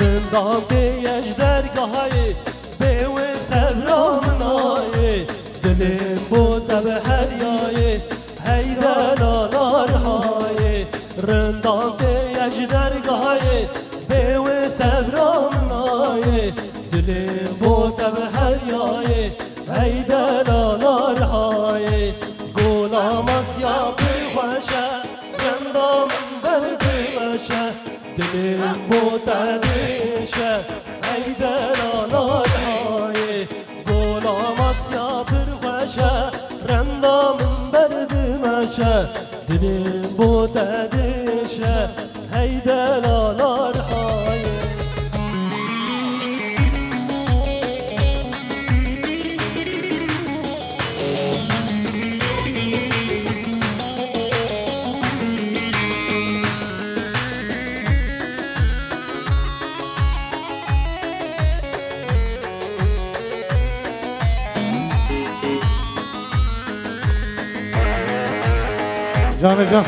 رندام دیش درگاهی به و سبرامنای دلیم بوده به هریای هی دلالارهای رندام دیش درگاهی به و سبرامنای دلیم بوده به هریای هی دلالارهای گلام اسیا بخوشه رندام بردمشه دلیم بوده دیشه ای دلالای گلام اسیا بخوشه رندام بردمشه دلیم بوده دیشه ای دلالای جان جان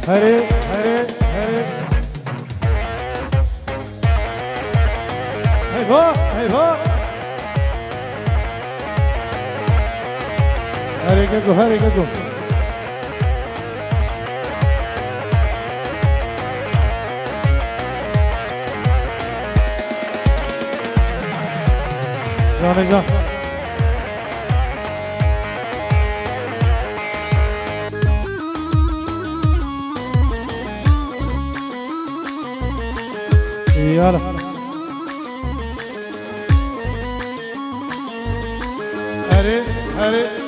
هری هری هری هیوا هیوا هری گدو هری گدو جان جان يلا هري هري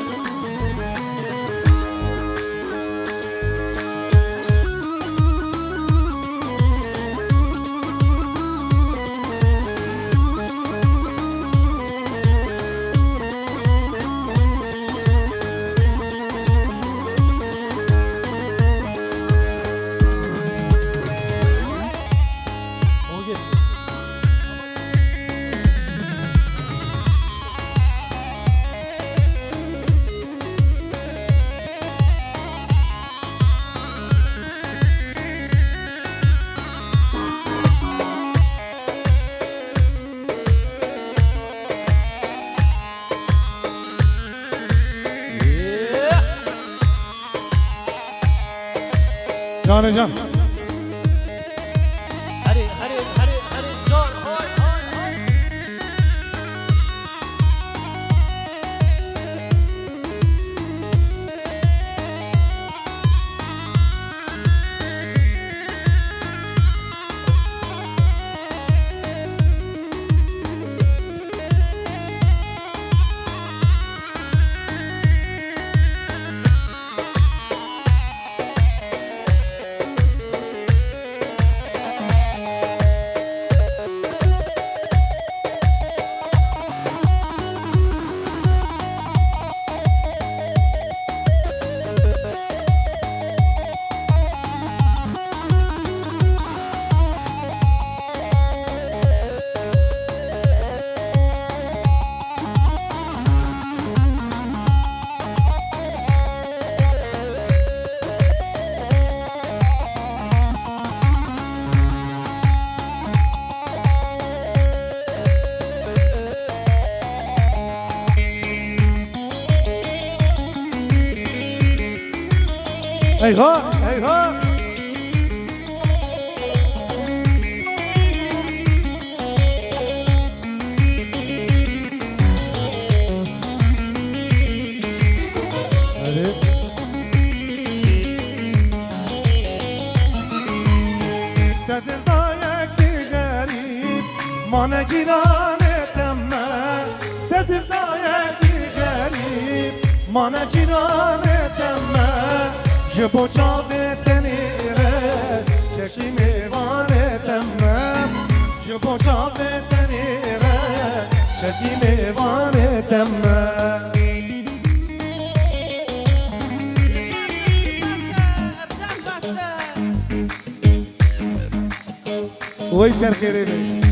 جان جان هری هری هری هری جان های های های ايها ايها مانا جیرانتم دل دایگی غریب مانا جیرانتم جبو چاوه تنیره چشی میوانتم جبو چاوه تنیره چشی میوانتم وای سر خیره بی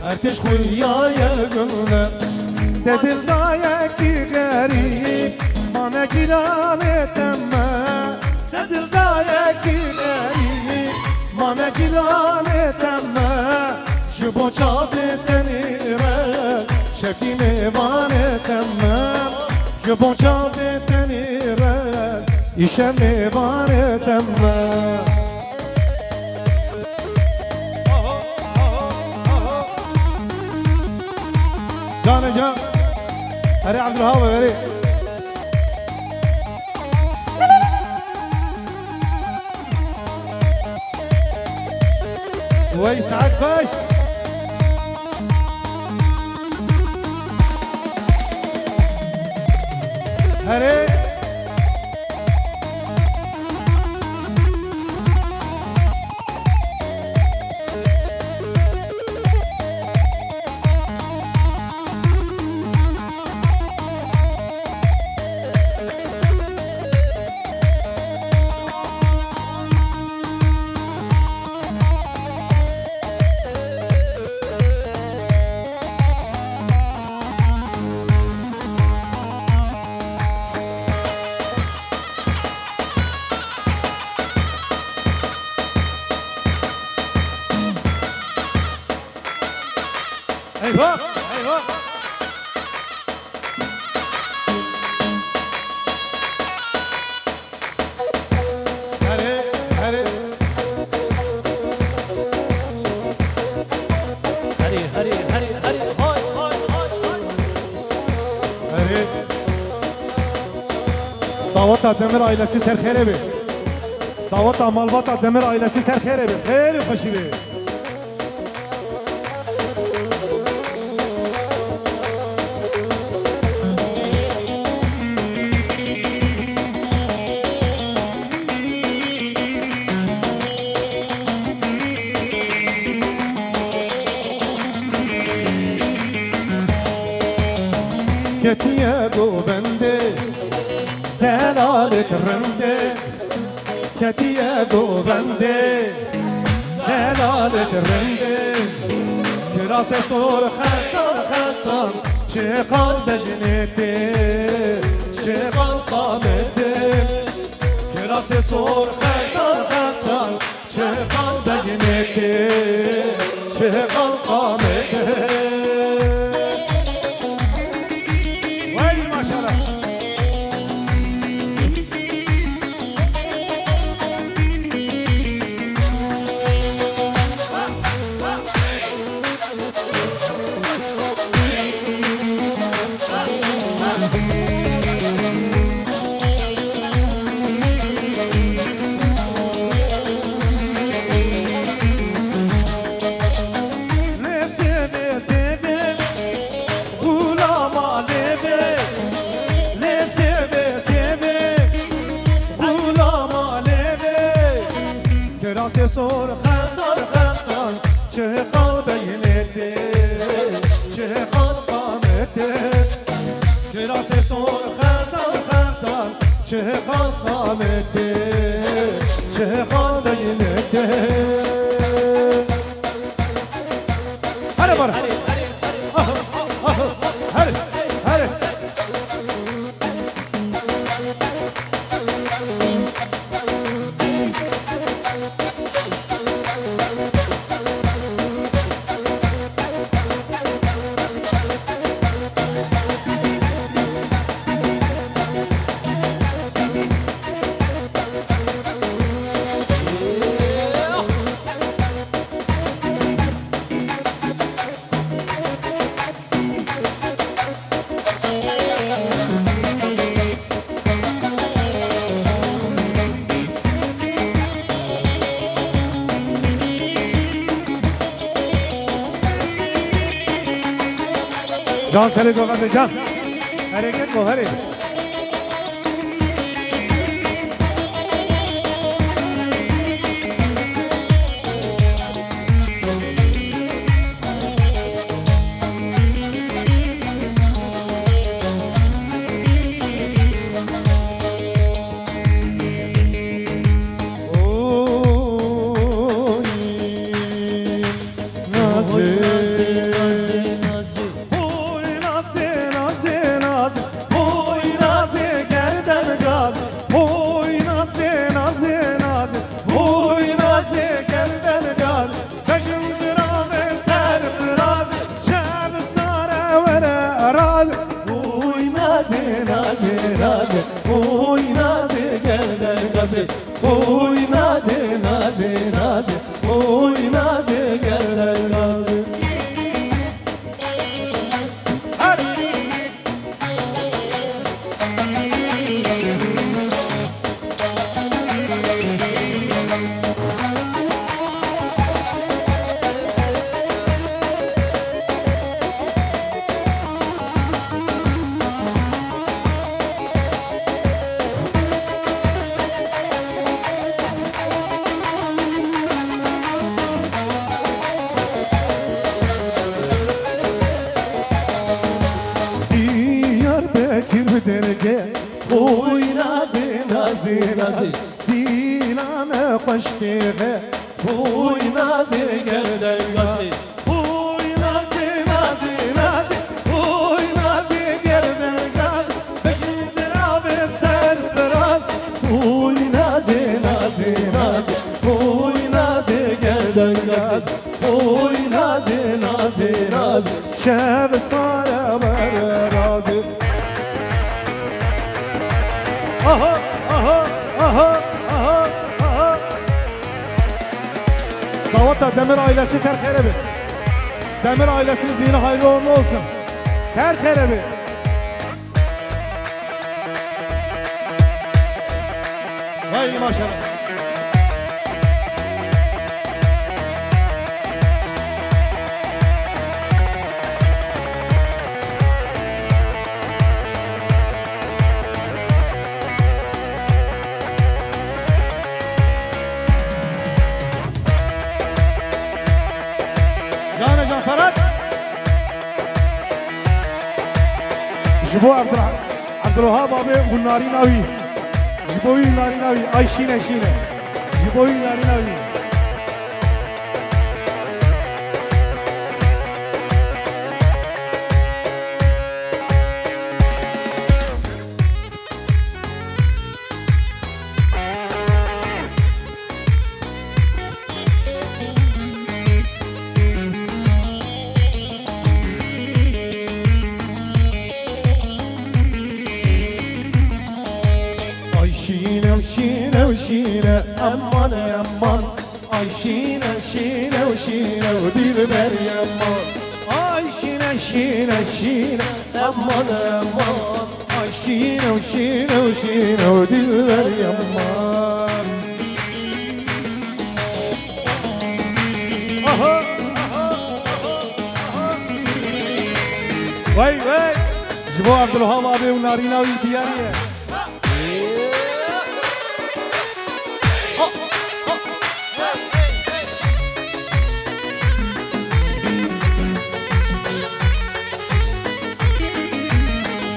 ارتش خویای گونه دل دایکی غریب مانه گیرانه تمه دل دایکی غریب مانه گیرانه تمه جبو چاده تنیره شکی میوانه تمه جبو چاده تنیره ایشه میوانه تمه جان جان هري عبد الوهاب هري وي سعد باش هري ايوه ايوه هري هري هري هري هري هري هاي هاي هاي هري دعوت دمر ailesi سرخيره بي دعوت مالبات دمر ailesi سرخيره بي خير خوشي بي کتیه گوبنده دلالت رنده کتیه گوبنده دلالت رنده کراس سور خطان خطان چه قلب جنته چه قلقامته کراس سور خطان خطان چه قلب جنته چه قلقامته سور خطر خطر چه قلبینته چه قلقامته کراس سور خطر خطر چه قلقامته چه قلبینته هره بره هره هره جان سری گوهنده جان حرکت گوهره Nazlı درگه خوی نازی نازی نازی دیلانه خوش دیگه خوی نازی گردن گازی خوی نازی نازی نازی خوی نازی گردن گاز بگیم زراب سر دراز خوی نازی نازی نازی خوی نازی گردن گاز خوی نازی نازی نازی شب ساره بر رازی aha aha aha aha aha Davata Demir ailesi Serkerebi Demir ailesinin dini hayırlı uğurlu olsun Serkerebi Vay maşallah Can Ferhat Jibo Abdülvahab abi bunların avi Jibo'yu narin avi Ayşine şine Jibo'yu narin avi Şine şine aman aman Ay şine şine şine dilber yaman Ay şine şine şine aman aman Ay şine şine şine dilber yaman Aha aha aha Vay vay Jibo Abdülvahab abi unarina diyariye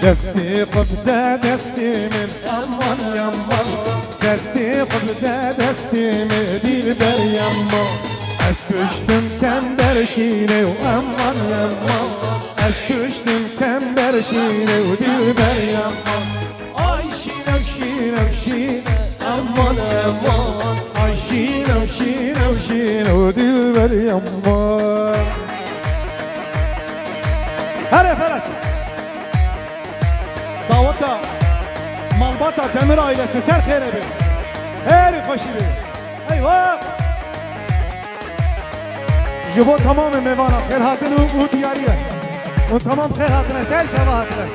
دستی قبضه دستی من امان یمان دستی قبضه دستی من دیر بر یمان از پشتم تنبر شینه و امان یمان از پشتم تنبر شینه و دیر بر یمان آی شینم شینم شینه امان امان آی شینم شینم شینه و دیر بر یمان هره فرات Davata, Malbata Demir ailesi Serkerebi Her koşibi Eyvah Jibo tamamı mevana Ferhat'ın u diyariye O tamam Ferhat'ına ser şevahatine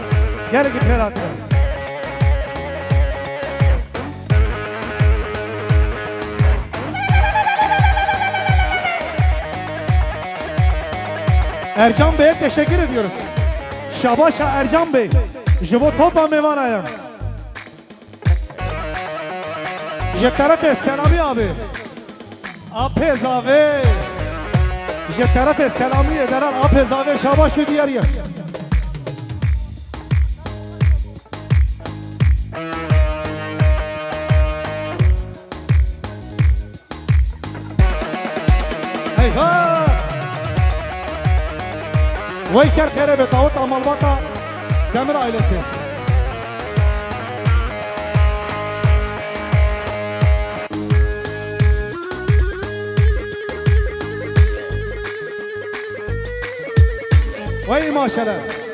Gel git Ferhat'ına Ercan Bey'e teşekkür ediyoruz Şabaşa Ercan Bey Jibo topa mevanayım. Je tarafı Selami abi. Apez abi. Je tarafı Selami ederler. Apez abi şabaşı diğer yer. Eyvah. Vay Serkerebi Davut Malbata Demir ailesi. Vay maşallah.